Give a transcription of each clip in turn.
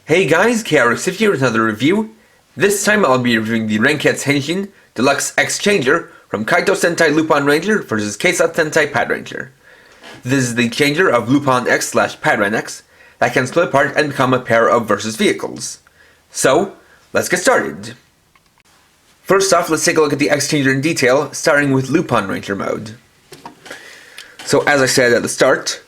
Hey guys, Kakero X here with another review. This time I'll be reviewing the Renketsu Henshin Deluxe X Changer from Kaitou Sentai Lupinranger vs Keisatsu Sentai Patranger. This is the changer of Lupin X / Patren X that can split apart and become a pair of versus vehicles. So, let's get started. First off, let's take a look at the X Changer in detail, starting with Lupinranger mode. So as I said at the start,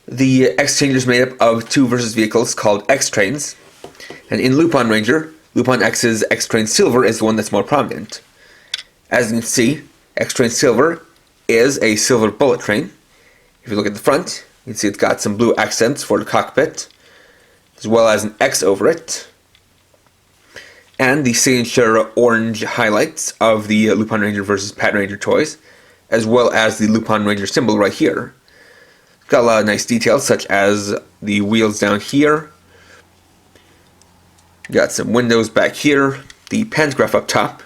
the X Changer is made up of two versus vehicles called X Trains, and in Lupinranger, Lupin X's X Train Silver is the one that's more prominent. As you can see, X Train Silver is a silver bullet train. If you look at the front, you can see it's got some blue accents for the cockpit, as well as an X over it, and the signature orange highlights of the Lupinranger vs Patranger toys, as well as the Lupinranger symbol right here. Got a lot of nice details, such as the wheels down here. Got some windows back here, the pantograph up top,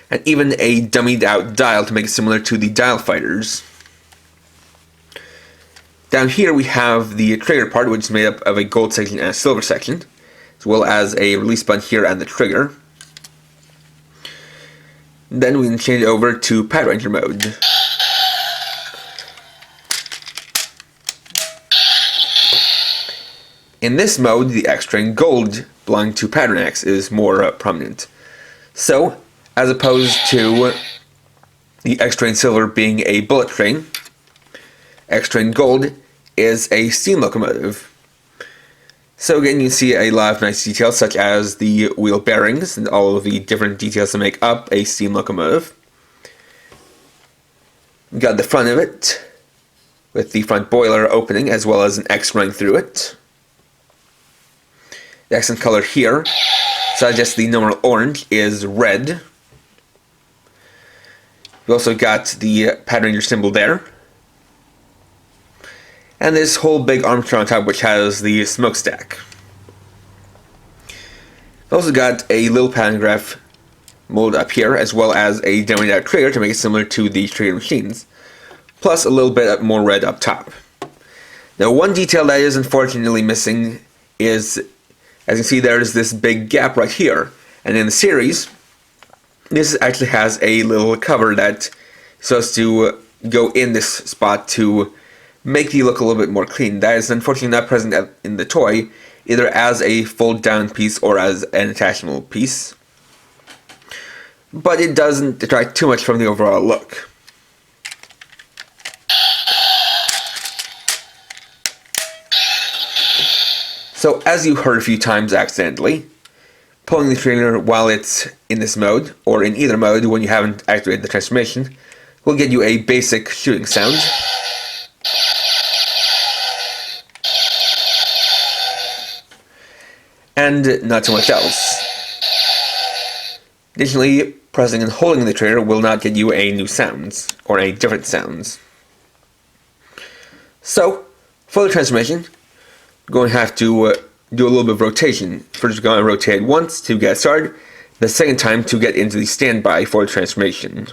and even a dummied out dial to make it similar to the dial fighters. Down here we have the trigger part, which is made up of a gold section and a silver section, as well as a release button here and the trigger. Then we can change over to Patranger mode. In this mode, the X-Train Gold belonging to Patren X is more prominent. So, as opposed to the X-Train Silver being a bullet train, X-Train Gold is a steam locomotive. So again, you see a lot of nice details, such as the wheel bearings and all of the different details that make up a steam locomotive. You got the front of it, with the front boiler opening, as well as an X running through it. The accent color here, so just the normal orange, is red. We also got the Patranger symbol there. And this whole big armature on top, which has the smokestack. We also got a little pantograph mold up here, as well as a dummied out trigger to make it similar to the trigger machines, plus a little bit more red up top. Now, one detail that is unfortunately missing is, as you can see, there's this big gap right here, and in the series, this actually has a little cover that is supposed to go in this spot to make the look a little bit more clean. That is unfortunately not present in the toy, either as a fold down piece or as an attachable piece. But it doesn't detract too much from the overall look. So as you heard a few times accidentally, pulling the trigger while it's in this mode, or in either mode when you haven't activated the transformation, will get you a basic shooting sound. And not too much else. Additionally, pressing and holding the trigger will not get you a new sounds, or any different sounds. So, for the transformation, we're going to have to do a little bit of rotation. First, we're going to rotate once to get started, the second time to get into the standby for the transformation.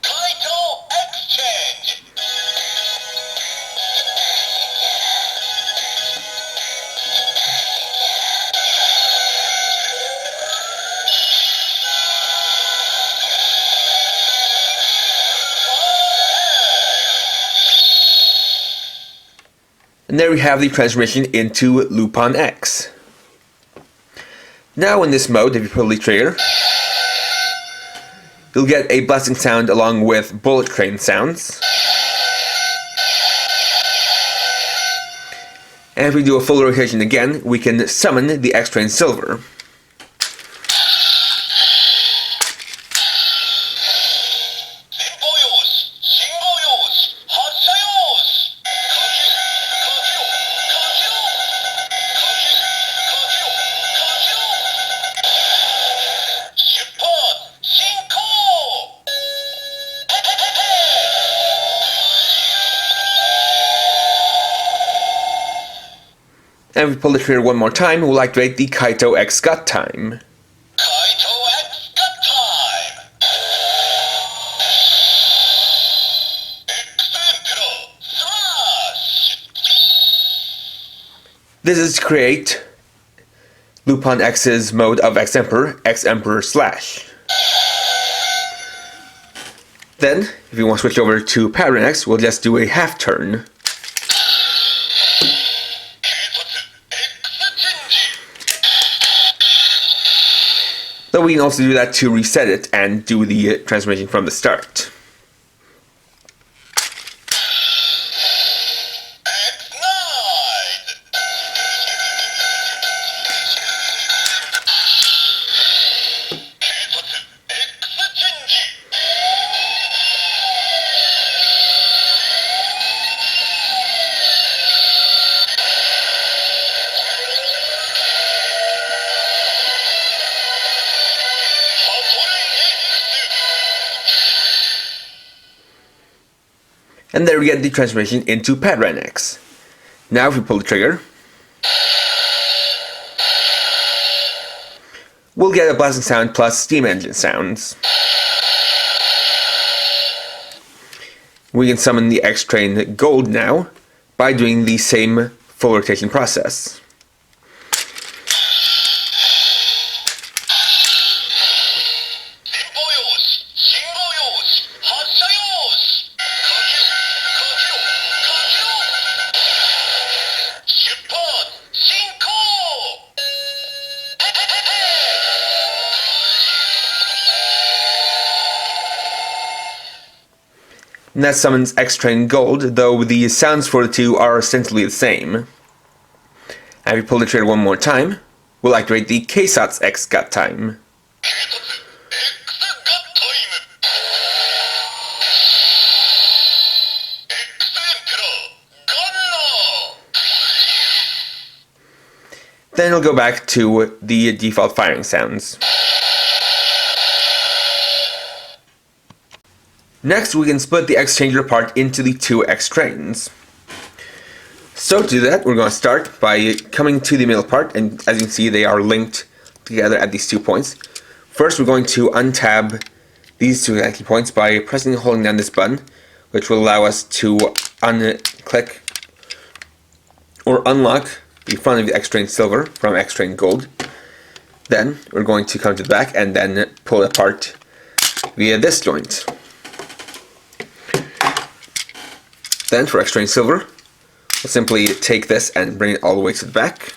Kaitou X Change. And there we have the transformation into Lupin X. Now in this mode, if you pull the trigger, you'll get a blasting sound along with bullet train sounds. And if we do a full rotation again, we can summon the X Train Silver. And if we pull the trigger one more time, we'll activate the Kaitou X Got Time. Kaitou X This is to create Lupin X's mode of X-Emperor, X-Emperor /. Then, if you want to switch over to Patren X, we'll just do a half turn. Though we can also do that to reset it and do the transformation from the start. And there we get the transformation into Patren X. Now if we pull the trigger, we'll get a blasting sound plus steam engine sounds. We can summon the X-Train Gold now by doing the same full rotation process. And that summons X-Train Gold, though the sounds for the two are essentially the same. And if you pull the trigger one more time, we'll activate the Keisatsu X Gut Time. Then it'll go back to the default firing sounds. Next, we can split the X-Changer apart into the two X-Trains. So to do that, we're going to start by coming to the middle part, and as you can see, they are linked together at these 2 points. First, we're going to untab these 2 connecting points by pressing and holding down this button, which will allow us to unclick or unlock the front of the X-Train Silver from X-Train Gold. Then, we're going to come to the back and then pull it apart via this joint. Then for X-Train Silver, we'll simply take this and bring it all the way to the back.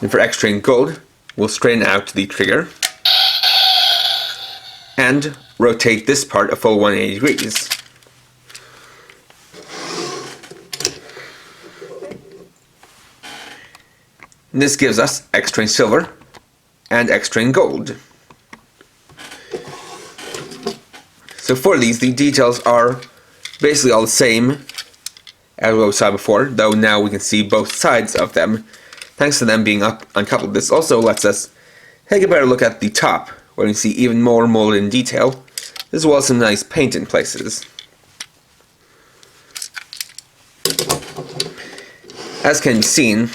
And for X-Train Gold, we'll straighten out the trigger and rotate this part a full 180 degrees. And this gives us X-Train Silver and X-Train Gold. So for these, the details are basically all the same as what we saw before, though now we can see both sides of them, thanks to them being uncoupled. This also lets us take a better look at the top, where we can see even more molded in detail, as well as some nice paint in places. As can be seen,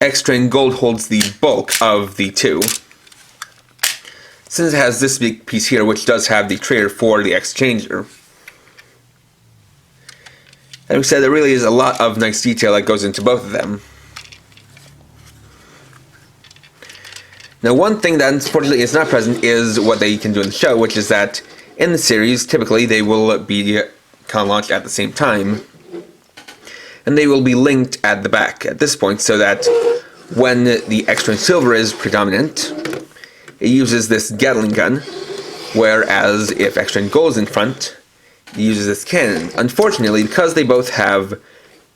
X-Train Gold holds the bulk of the two, since it has this big piece here, which does have the trigger for the X-Changer. And we said there really is a lot of nice detail that goes into both of them. Now, one thing that unfortunately is not present is what they can do in the show, which is that in the series, typically they will be kind of launched at the same time, and they will be linked at the back at this point, so that when the X-Train Silver is predominant, it uses this Gatling gun, whereas if X-Train Gold is in front, it uses this cannon. Unfortunately, because they both have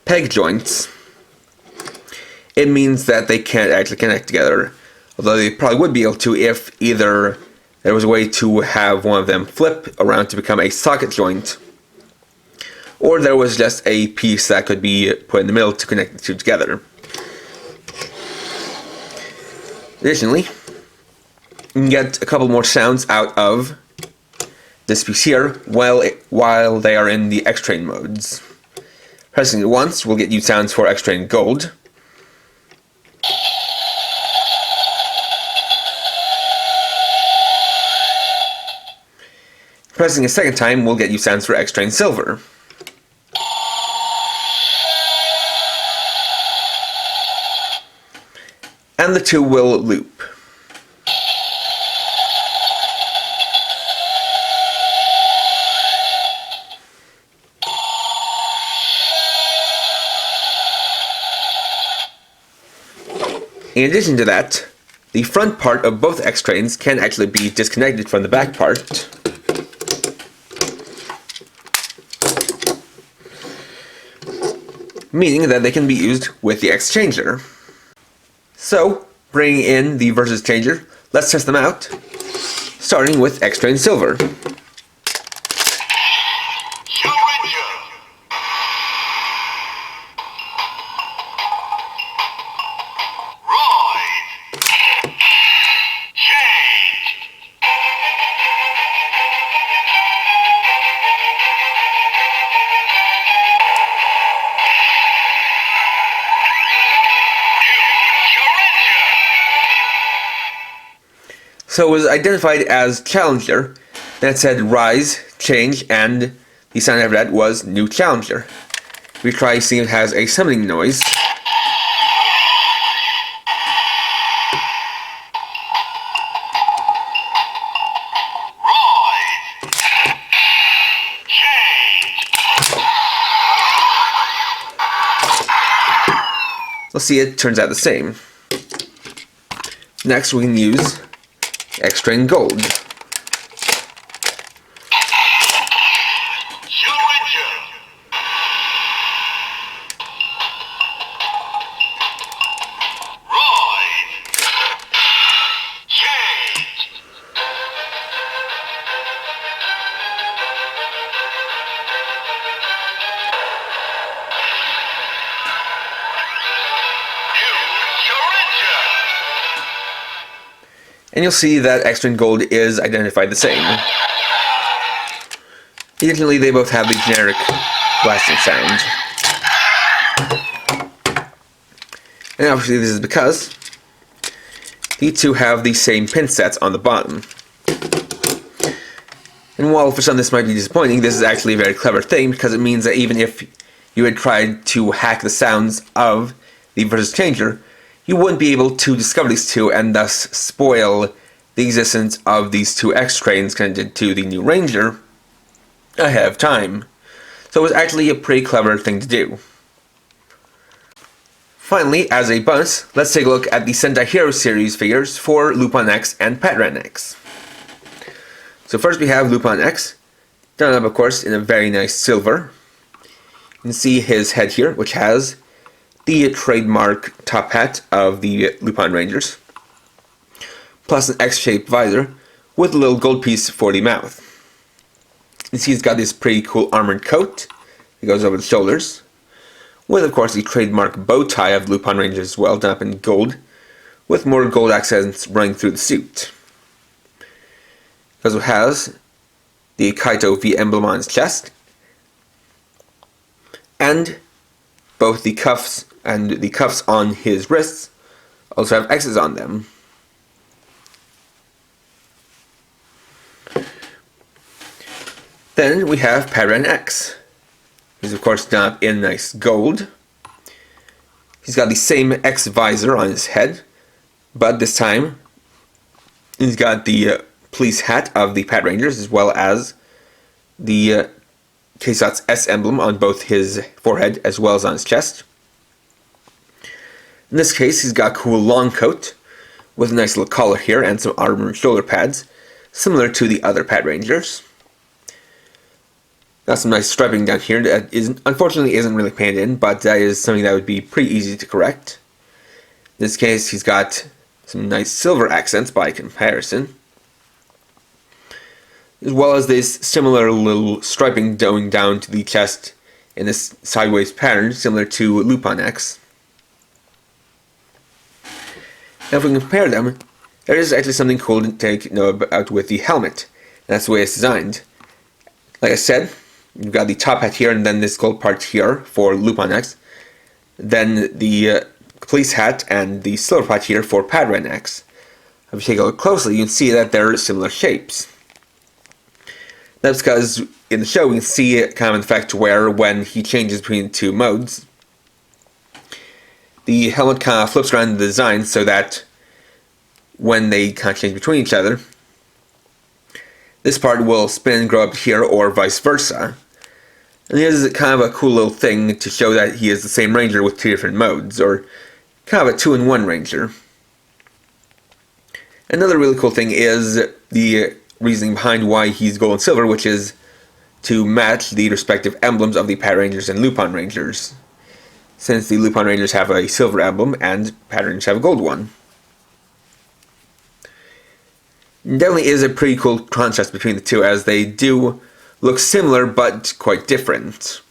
peg joints, it means that they can't actually connect together, although they probably would be able to if either there was a way to have one of them flip around to become a socket joint, or there was just a piece that could be put in the middle to connect the two together. Additionally, you can get a couple more sounds out of this piece here while they are in the X-Train modes. Pressing it once will get you sounds for X-Train Gold. Pressing a second time will get you sounds for X-Train Silver. and the two will loop. In addition to that, the front part of both X trains can actually be disconnected from the back part. Meaning that they can be used with the X Changer. So, bringing in the Versus Changer, let's test them out, starting with X Train Silver. So it was identified as Challenger, then it said Rise, Change, and the sound after that was New Challenger. We try seeing if it has a summoning noise. Let's see, it turns out the same. Next we can use X Train Gold. And you'll see that X Train Gold is identified the same. Additionally, they both have the generic blasting sound. And obviously this is because the two have the same pin sets on the bottom. And while for some this might be disappointing, this is actually a very clever thing, because it means that even if you had tried to hack the sounds of the Versus Changer, you wouldn't be able to discover these two and thus spoil the existence of these two X trains connected to the new Ranger ahead of time. So it was actually a pretty clever thing to do. Finally, as a bonus, let's take a look at the Sentai Hero series figures for Lupin X and Patren X. So first we have Lupin X, done up of course in a very nice silver. You can see his head here, which has the trademark top hat of the Lupin Rangers, plus an X-shaped visor with a little gold piece for the mouth. You see he's got this pretty cool armored coat that goes over the shoulders, with of course the trademark bow tie of Lupin Rangers as well, done up in gold, with more gold accents running through the suit. It also has the Kaitou V emblem on his chest, and both the cuffs and the cuffs on his wrists also have X's on them. Then we have Patren X. He's of course done up in nice gold. He's got the same X visor on his head, but this time he's got the police hat of the Patrangers as well as the Keisatsu S emblem on both his forehead as well as on his chest. In this case, he's got a cool long coat with a nice little collar here and some armored shoulder pads, similar to the other Patrangers. Got some nice striping down here that unfortunately isn't really painted in, but that is something that would be pretty easy to correct. In this case, he's got some nice silver accents by comparison, as well as this similar little striping going down to the chest in this sideways pattern, similar to Lupin X. Now if we compare them, there is actually something cool to take note about with the helmet, and that's the way it's designed. Like I said, you've got the top hat here and then this gold part here for Lupin X, then the police hat and the silver part here for Patren X. If you take a look closely, you can see that they're similar shapes. That's because in the show we can see kind of an effect where when he changes between the two modes, the helmet kind of flips around the design so that when they kind of change between each other, this part will spin and grow up here, or vice versa. And here's kind of a cool little thing to show that he is the same ranger with two different modes, or kind of a 2-in-1 ranger. Another really cool thing is the reasoning behind why he's gold and silver, which is to match the respective emblems of the Patrangers and Lupinrangers, since the Lupinrangers have a silver emblem and Patrangers have a gold one. It definitely is a pretty cool contrast between the two, as they do look similar but quite different.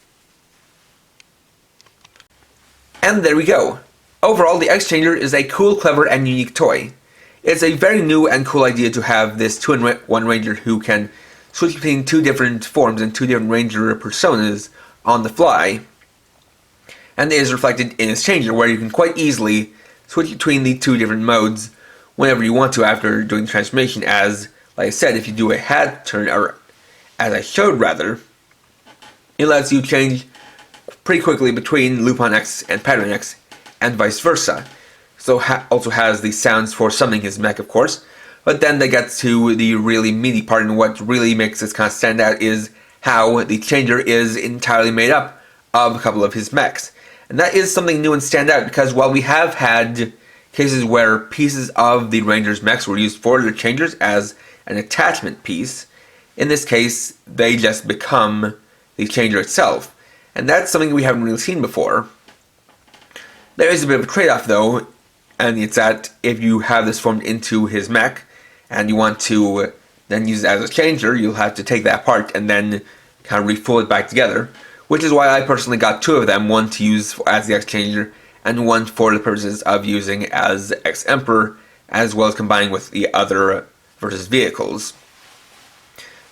And there we go. Overall, the X-Changer is a cool, clever, and unique toy. It's a very new and cool idea to have this 2-in-1 ranger who can switch between two different forms and two different ranger personas on the fly. And it is reflected in his changer, where you can quite easily switch between the two different modes whenever you want to after doing the transformation, as, like I said, if you do a hat turn, or as I showed rather, it lets you change pretty quickly between Lupin X and Patren X, and vice versa. So also has the sounds for summoning his mech, of course, but then they get to the really meaty part, and what really makes this kind of stand out is how the changer is entirely made up of a couple of his mechs. And that is something new and stand out, because while we have had cases where pieces of the Ranger's mechs were used for their changers as an attachment piece, in this case they just become the changer itself. And that's something we haven't really seen before. There is a bit of a trade-off though, and it's that if you have this formed into his mech, and you want to then use it as a changer, you'll have to take that apart and then kind of refold it back together. Which is why I personally got two of them, one to use as the X-Changer, and one for the purposes of using as X-Emperor, as well as combining with the other versus vehicles.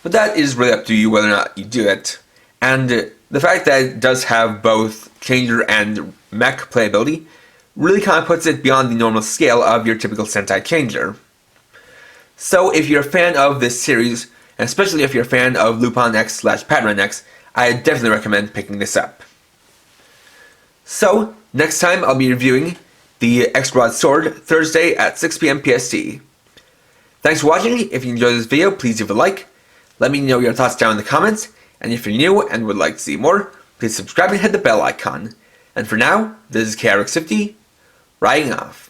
But that is really up to you whether or not you do it. And the fact that it does have both changer and mech playability really kind of puts it beyond the normal scale of your typical Sentai changer. So if you're a fan of this series, and especially if you're a fan of Lupin X / Patren X, I definitely recommend picking this up. So, next time I'll be reviewing the X-Rod Sword, Thursday at 6 PM PST. Thanks for watching. If you enjoyed this video, please leave a like. Let me know your thoughts down in the comments. And if you're new and would like to see more, please subscribe and hit the bell icon. And for now, this is Kakero X, writing off.